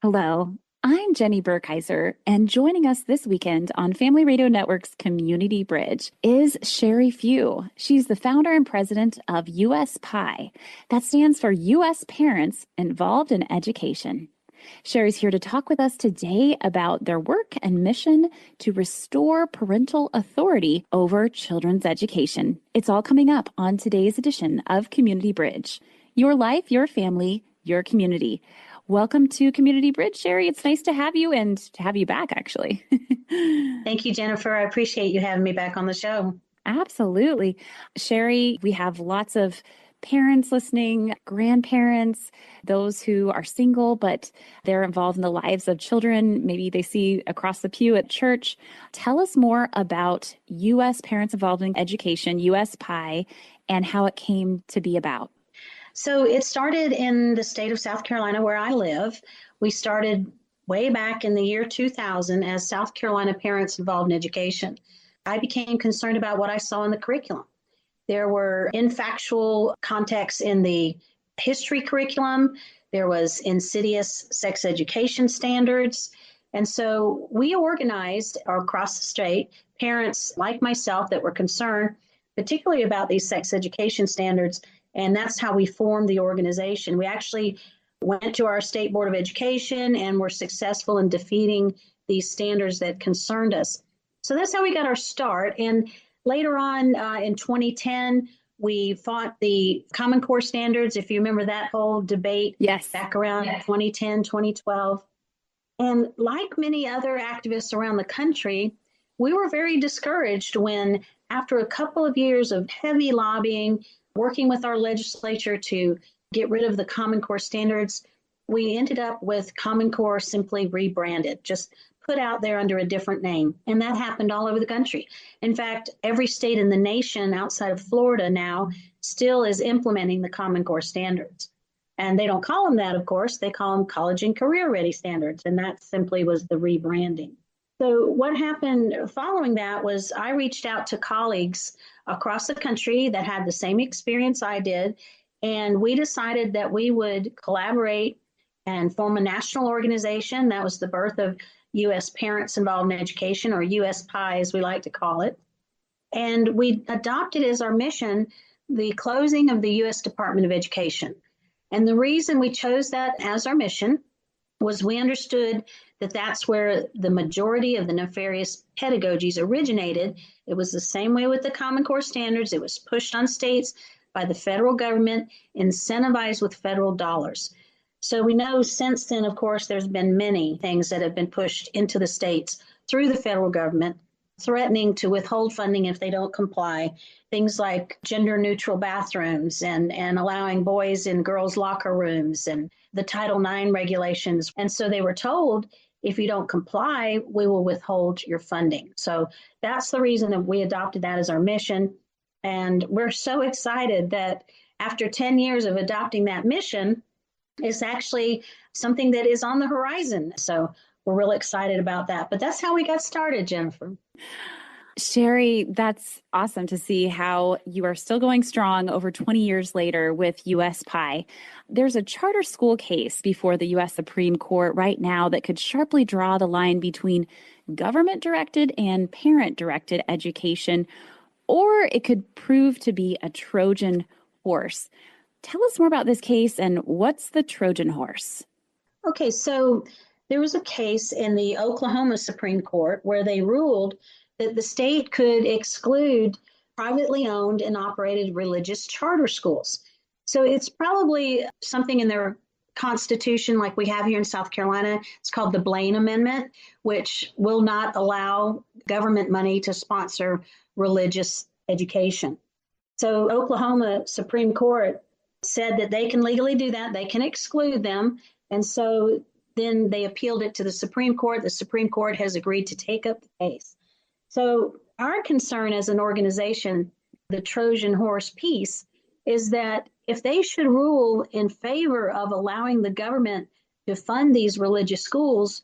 Hello, I'm Jenny Burkheiser, and joining us this weekend on Family Radio Network's Community Bridge is Sheri Few. She's the founder and president of USPIE. That stands for U.S. Parents Involved in Education. Sheri's here to talk with us today about their work and mission to restore parental authority over children's education. It's all coming up on today's edition of Community Bridge. Your life, your family, your community. Welcome to Community Bridge, Sheri. It's nice to have you and to have you back, actually. Thank you, Jennifer. I appreciate you having me back on the show. Absolutely. Sheri, we have lots of parents listening, grandparents, those who are single, but they're involved in the lives of children. Maybe they see across the pew at church. Tell us more about U.S. Parents Involved in Education, USPIE, and how it came to be about. So it started in the state of South Carolina where I live. We started way back in the year 2000 as South Carolina Parents Involved in Education. I became concerned about what I saw in the curriculum. There were infactual contexts in the history curriculum. There was insidious sex education standards. And so we organized across the state parents like myself that were concerned, particularly about these sex education standards. And that's how we formed the organization. We actually went to our state board of education and were successful in defeating these standards that concerned us. So that's how we got our start. And later on in 2010, we fought the Common Core standards, if you remember that whole debate. Yes. Back around 2010, 2012. And like many other activists around the country, we were very discouraged when, after a couple of years of heavy lobbying, working with our legislature to get rid of the Common Core standards, we ended up with Common Core simply rebranded, just put out there under a different name. And that happened all over the country. In fact, every state in the nation outside of Florida now still is implementing the Common Core standards. And they don't call them that, of course. They call them college and career ready standards. And that simply was the rebranding. So what happened following that was I reached out to colleagues across the country that had the same experience I did, and we decided that we would collaborate and form a national organization. That was the birth of U.S. Parents Involved in Education, or USPIE as we like to call it. And we adopted as our mission the closing of the U.S. Department of Education. And the reason we chose that as our mission was we understood that that's where the majority of the nefarious pedagogies originated. It was the same way with the Common Core standards. It was pushed on states by the federal government, incentivized with federal dollars. So we know since then, of course, there's been many things that have been pushed into the states through the federal government, threatening to withhold funding if they don't comply. Things like gender neutral bathrooms and allowing boys in girls' locker rooms and the Title IX regulations. And so they were told, if you don't comply, we will withhold your funding. So that's the reason that we adopted that as our mission. And we're so excited that after 10 years of adopting that mission, it's actually something that is on the horizon. So we're really excited about that. But that's how we got started, Jennifer. Sheri, that's awesome to see how you are still going strong over 20 years later with USPIE. There's a charter school case before the U.S. Supreme Court right now that could sharply draw the line between government-directed and parent-directed education, or it could prove to be a Trojan horse. Tell us more about this case and what's the Trojan horse? Okay, so there was a case in the Oklahoma Supreme Court where they ruled that the state could exclude privately owned and operated religious charter schools. So it's probably something in their constitution like we have here in South Carolina. It's called the Blaine Amendment, which will not allow government money to sponsor religious education. So Oklahoma Supreme Court said that they can legally do that. They can exclude them. And so then they appealed it to the Supreme Court. The Supreme Court has agreed to take up the case. So our concern as an organization, the Trojan horse piece, is that if they should rule in favor of allowing the government to fund these religious schools,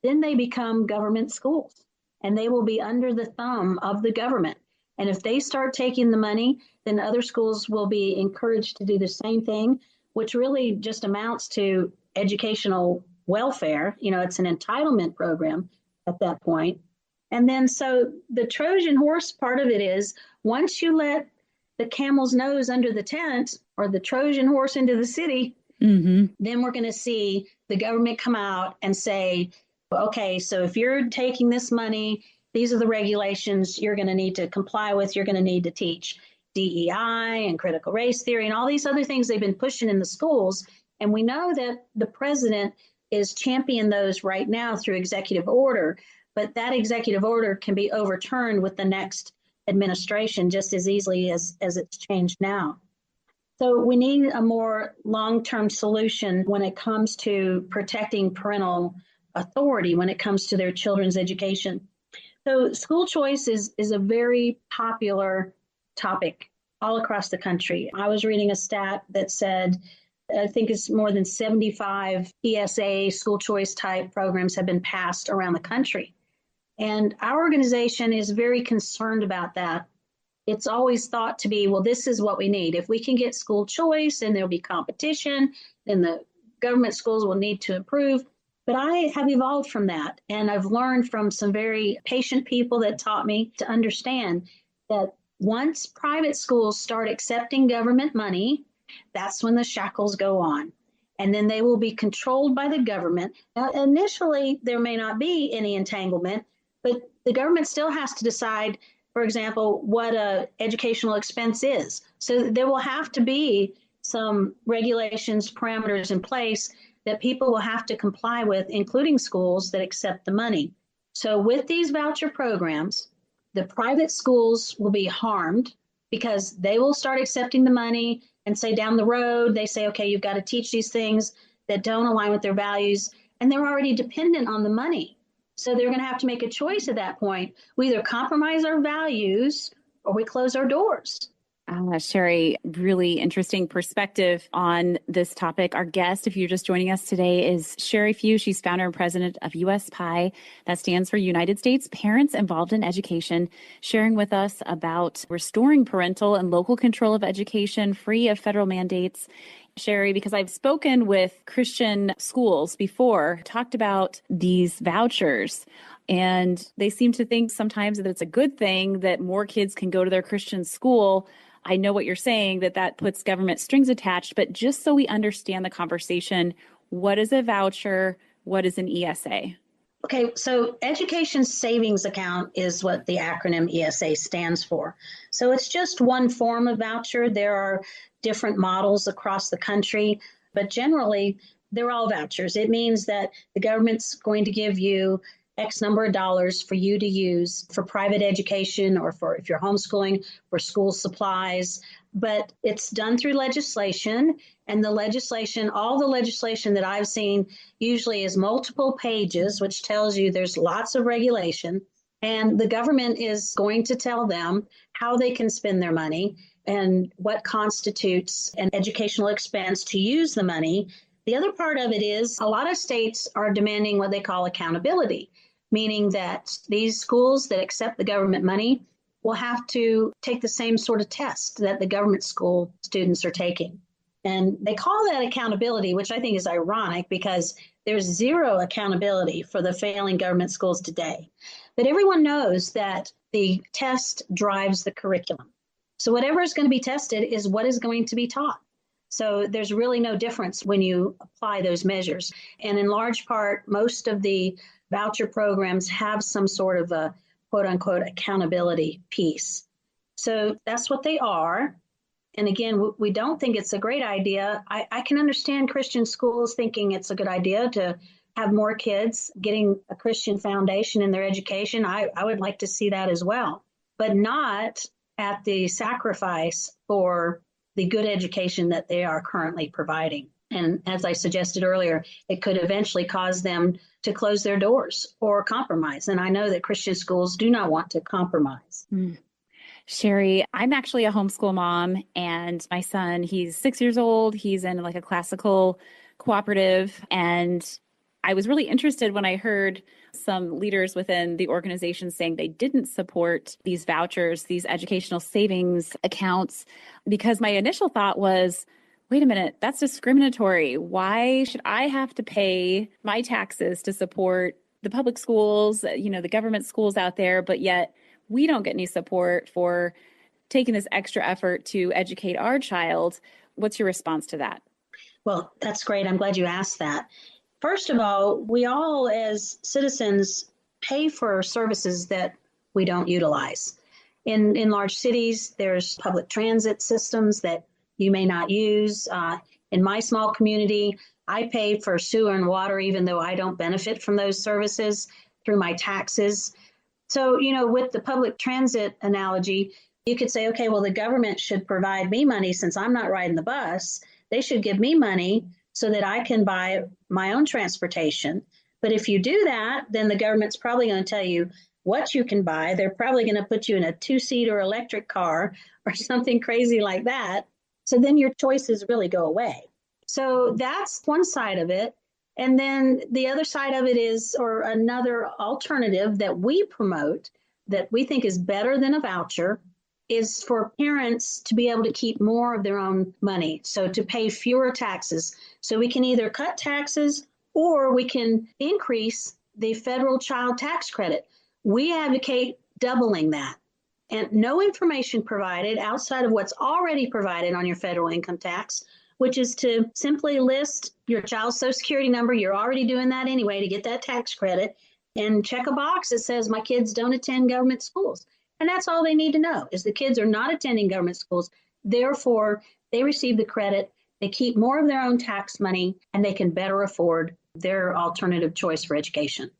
then they become government schools and they will be under the thumb of the government. And if they start taking the money, then other schools will be encouraged to do the same thing, which really just amounts to educational welfare. It's an entitlement program at that point. And then so the Trojan horse part of it is once you let the camel's nose under the tent or the Trojan horse into the city, then we're going to see the government come out and say, okay, so if you're taking this money, these are the regulations you're going to need to comply with. You're going to need to teach DEI and critical race theory and all these other things they've been pushing in the schools. And we know that the president is championing those right now through executive order, but that executive order can be overturned with the next administration just as easily as it's changed now. So we need a more long-term solution when it comes to protecting parental authority when it comes to their children's education. So school choice is a very popular topic all across the country. I was reading a stat that said, I think it's more than 75 ESA school choice type programs have been passed around the country. And our organization is very concerned about that. It's always thought to be, well, this is what we need. If we can get school choice and there'll be competition, then the government schools will need to improve. But I have evolved from that. And I've learned from some very patient people that taught me to understand that once private schools start accepting government money, that's when the shackles go on. And then they will be controlled by the government. Now, initially, there may not be any entanglement, but the government still has to decide, for example, what an educational expense is. So there will have to be some regulations, parameters in place that people will have to comply with, including schools that accept the money. So with these voucher programs, the private schools will be harmed because they will start accepting the money and say down the road, they say, okay, you've got to teach these things that don't align with their values. And they're already dependent on the money. So they're going to have to make a choice at that point. We either compromise our values or we close our doors. Sheri, really interesting perspective on this topic. Our guest, if you're just joining us today, is Sheri Few. She's founder and president of USPIE. That stands for United States Parents Involved in Education, sharing with us about restoring parental and local control of education, free of federal mandates. Sheri, because I've spoken with Christian schools before, talked about these vouchers, and they seem to think sometimes that it's a good thing that more kids can go to their Christian school. I know what you're saying, that puts government strings attached, but just so we understand the conversation, what is a voucher? What is an ESA? Okay, so Education Savings Account is what the acronym ESA stands for. So it's just one form of voucher. There are different models across the country, but generally they're all vouchers. It means that the government's going to give you X number of dollars for you to use for private education or for if you're homeschooling, for school supplies. But it's done through legislation, and all the legislation that I've seen usually is multiple pages, which tells you there's lots of regulation. And the government is going to tell them how they can spend their money and what constitutes an educational expense to use the money. The other part of it is a lot of states are demanding what they call accountability, meaning that these schools that accept the government money will have to take the same sort of test that the government school students are taking. And they call that accountability, which I think is ironic because there's zero accountability for the failing government schools today. But everyone knows that the test drives the curriculum. So whatever is going to be tested is what is going to be taught. So there's really no difference when you apply those measures. And in large part, most of the voucher programs have some sort of a quote unquote accountability piece. So that's what they are. And again, we don't think it's a great idea. I can understand Christian schools thinking it's a good idea to have more kids getting a Christian foundation in their education. I would like to see that as well, but not at the sacrifice for the good education that they are currently providing. And as I suggested earlier, it could eventually cause them to close their doors or compromise. And I know that Christian schools do not want to compromise. Sheri, I'm actually a homeschool mom, and my son, he's 6 years old. He's in like a classical cooperative. And I was really interested when I heard some leaders within the organization saying they didn't support these vouchers, these educational savings accounts, because my initial thought was, Wait a minute, that's discriminatory. Why should I have to pay my taxes to support the public schools, the government schools out there, but yet we don't get any support for taking this extra effort to educate our child? What's your response to that? Well, that's great. I'm glad you asked that. First of all, we all as citizens pay for services that we don't utilize. In large cities, there's public transit systems that you may not use. In my small community, I pay for sewer and water, even though I don't benefit from those services through my taxes. So, with the public transit analogy, you could say, okay, well, the government should provide me money since I'm not riding the bus. They should give me money so that I can buy my own transportation. But if you do that, then the government's probably going to tell you what you can buy. They're probably going to put you in a two-seater electric car or something crazy like that. So then your choices really go away. So that's one side of it. And then the other side of it is, or another alternative that we promote that we think is better than a voucher, is for parents to be able to keep more of their own money. So to pay fewer taxes. So we can either cut taxes or we can increase the federal child tax credit. We advocate doubling that. And no information provided outside of what's already provided on your federal income tax, which is to simply list your child's Social Security number. You're already doing that anyway to get that tax credit, and check a box that says my kids don't attend government schools. And that's all they need to know is the kids are not attending government schools. Therefore, they receive the credit. They keep more of their own tax money, and they can better afford their alternative choice for education.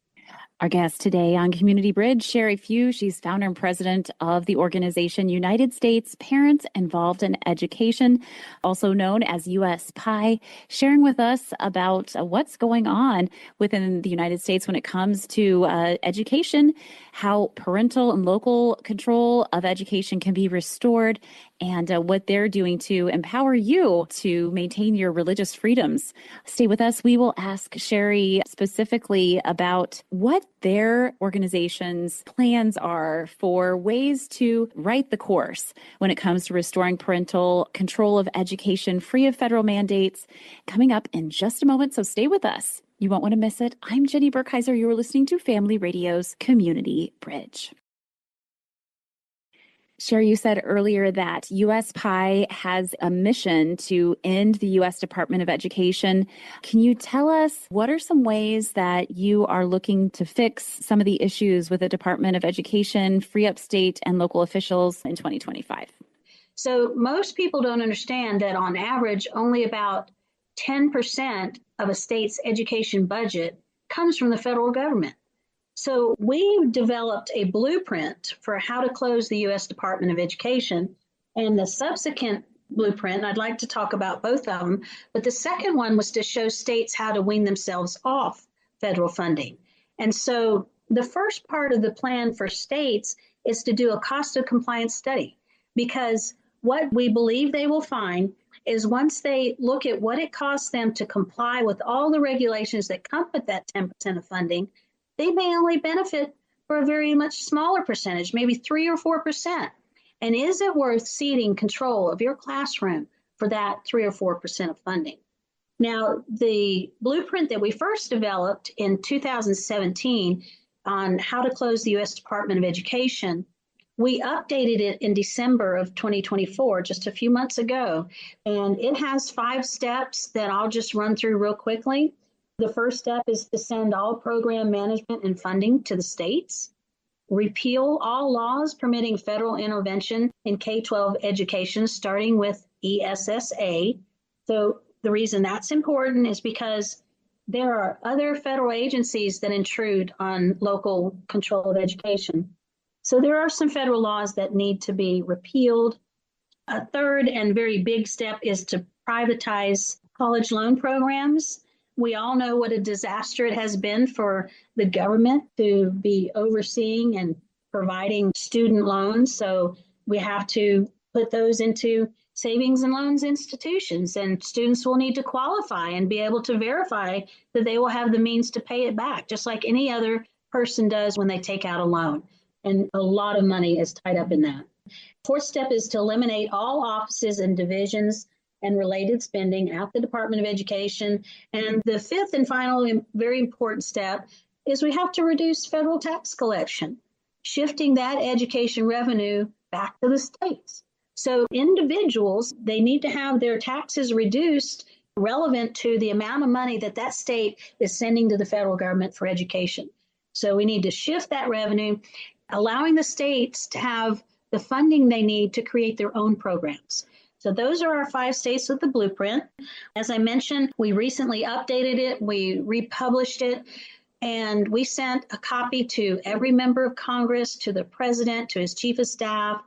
Our guest today on Community Bridge, Sheri Few. She's founder and president of the organization United States Parents Involved in Education, also known as USPIE, sharing with us about what's going on within the United States when it comes to education, how parental and local control of education can be restored, and what they're doing to empower you to maintain your religious freedoms. Stay with us. We will ask Sheri specifically about what their organization's plans are for ways to right the course when it comes to restoring parental control of education free of federal mandates, coming up in just a moment. So stay with us. You won't want to miss it. I'm Jenny Burkheiser. You're listening to Family Radio's Community Bridge. Sheri, you said earlier that USPIE has a mission to end the U.S. Department of Education. Can you tell us what are some ways that you are looking to fix some of the issues with the Department of Education, free up state and local officials in 2025? So most people don't understand that on average, only about 10% of a state's education budget comes from the federal government. So we developed a blueprint for how to close the U.S. Department of Education, and the subsequent blueprint, I'd like to talk about both of them, but the second one was to show states how to wean themselves off federal funding. And so the first part of the plan for states is to do a cost of compliance study, because what we believe they will find is once they look at what it costs them to comply with all the regulations that come with that 10% of funding, they may only benefit for a very much smaller percentage, maybe 3 or 4%. And is it worth ceding control of your classroom for that 3 or 4% of funding? Now, the blueprint that we first developed in 2017 on how to close the U.S. Department of Education, we updated it in December of 2024, just a few months ago. And it has 5 steps that I'll just run through real quickly. The first step is to send all program management and funding to the states, repeal all laws permitting federal intervention in K-12 education, starting with ESSA. So the reason that's important is because there are other federal agencies that intrude on local control of education. So there are some federal laws that need to be repealed. A third and very big step is to privatize college loan programs. We all know what a disaster it has been for the government to be overseeing and providing student loans. So we have to put those into savings and loans institutions, and students will need to qualify and be able to verify that they will have the means to pay it back, just like any other person does when they take out a loan. And a lot of money is tied up in that. Fourth step is to eliminate all offices and divisions and related spending at the Department of Education. And the fifth and final and very important step is we have to reduce federal tax collection, shifting that education revenue back to the states. So individuals, they need to have their taxes reduced relevant to the amount of money that that state is sending to the federal government for education. So we need to shift that revenue, allowing the states to have the funding they need to create their own programs. So those are our 5 states with the blueprint. As I mentioned, we recently updated it, we republished it, and we sent a copy to every member of Congress, to the president, to his chief of staff,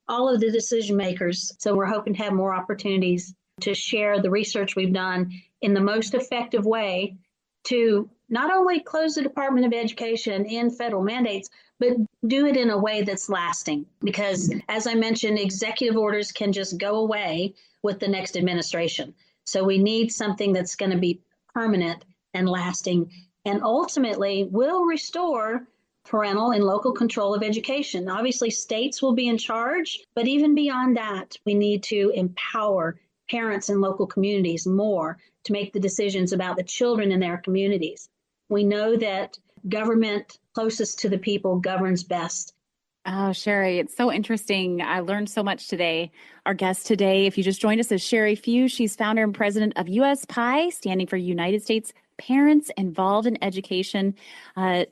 all of the decision makers. So we're hoping to have more opportunities to share the research we've done in the most effective way to not only close the Department of Education in federal mandates, but do it in a way that's lasting. Because as I mentioned, executive orders can just go away with the next administration. So we need something that's going to be permanent and lasting, and ultimately will restore parental and local control of education. Obviously, states will be in charge, but even beyond that, we need to empower parents and local communities more to make the decisions about the children in their communities. We know that government closest to the people governs best. Oh, Sheri, it's so interesting. I learned so much today. Our guest today, if you just joined us, is Sheri Few. She's founder and president of USPIE, standing for United States Parents Involved in Education,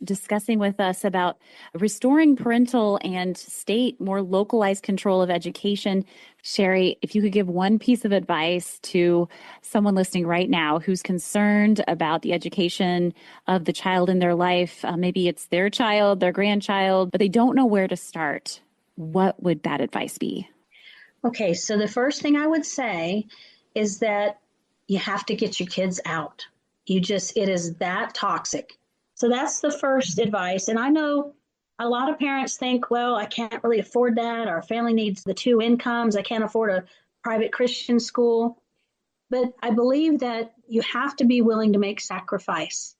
discussing with us about restoring parental and state more localized control of education. Sheri, if you could give one piece of advice to someone listening right now who's concerned about the education of the child in their life, maybe it's their child, their grandchild, but they don't know where to start, what would that advice be? Okay, so the first thing I would say is that you have to get your kids out. It is that toxic. So that's the first advice. And I know a lot of parents think, well, I can't really afford that. Our family needs the 2 incomes. I can't afford a private Christian school. But I believe that you have to be willing to make sacrifice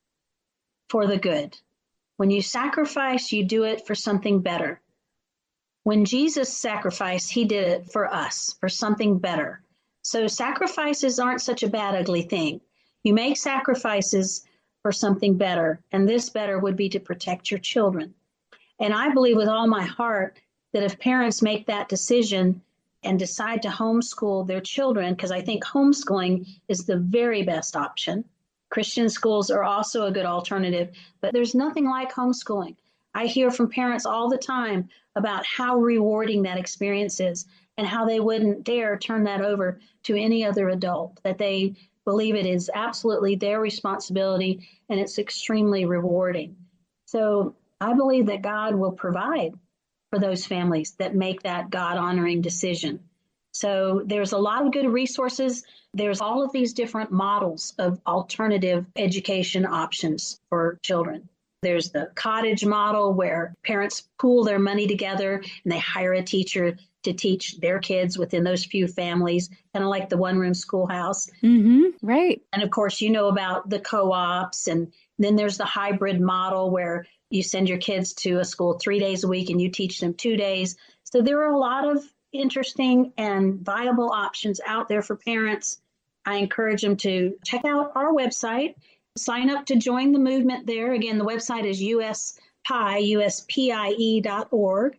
for the good. When you sacrifice, you do it for something better. When Jesus sacrificed, he did it for us, for something better. So sacrifices aren't such a bad, ugly thing. You make sacrifices for something better, and this better would be to protect your children. And I believe with all my heart that if parents make that decision and decide to homeschool their children, because I think homeschooling is the very best option. Christian schools are also a good alternative, but there's nothing like homeschooling. I hear from parents all the time about how rewarding that experience is and how they wouldn't dare turn that over to any other adult, that they believe it is absolutely their responsibility and it's extremely rewarding. So I believe that God will provide for those families that make that God-honoring decision. So there's a lot of good resources. There's all of these different models of alternative education options for children. There's the cottage model where parents pool their money together and they hire a teacher to teach their kids within those few families, kind of like the one-room schoolhouse. Right. And of course, you know about the co-ops. And then there's the hybrid model where you send your kids to a school 3 days a week and you teach them 2 days. So there are a lot of interesting and viable options out there for parents. I encourage them to check out our website, sign up to join the movement there. Again, the website is USPIE.org.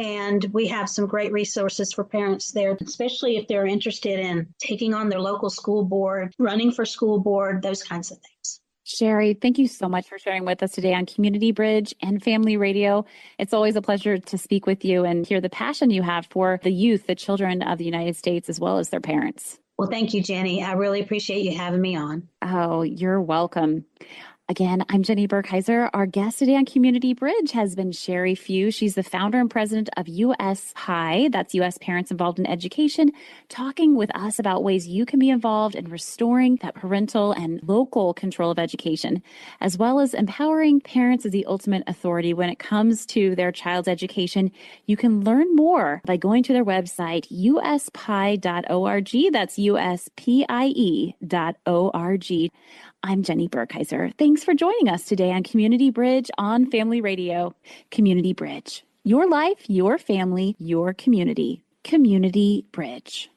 And we have some great resources for parents there, especially if they're interested in taking on their local school board, running for school board, those kinds of things. Sheri, thank you so much for sharing with us today on Community Bridge and Family Radio. It's always a pleasure to speak with you and hear the passion you have for the youth, the children of the United States, as well as their parents. Well, thank you, Jenny. I really appreciate you having me on. Oh, you're welcome. Again, I'm Jenny Burkheiser. Our guest today on Community Bridge has been Sheri Few. She's the founder and president of USPIE, that's U.S. Parents Involved in Education, talking with us about ways you can be involved in restoring that parental and local control of education, as well as empowering parents as the ultimate authority when it comes to their child's education. You can learn more by going to their website, uspie.org. That's uspie.org. I'm Jenny Burkheiser. Thanks for joining us today on Community Bridge on Family Radio. Community Bridge. Your life, your family, your community. Community Bridge.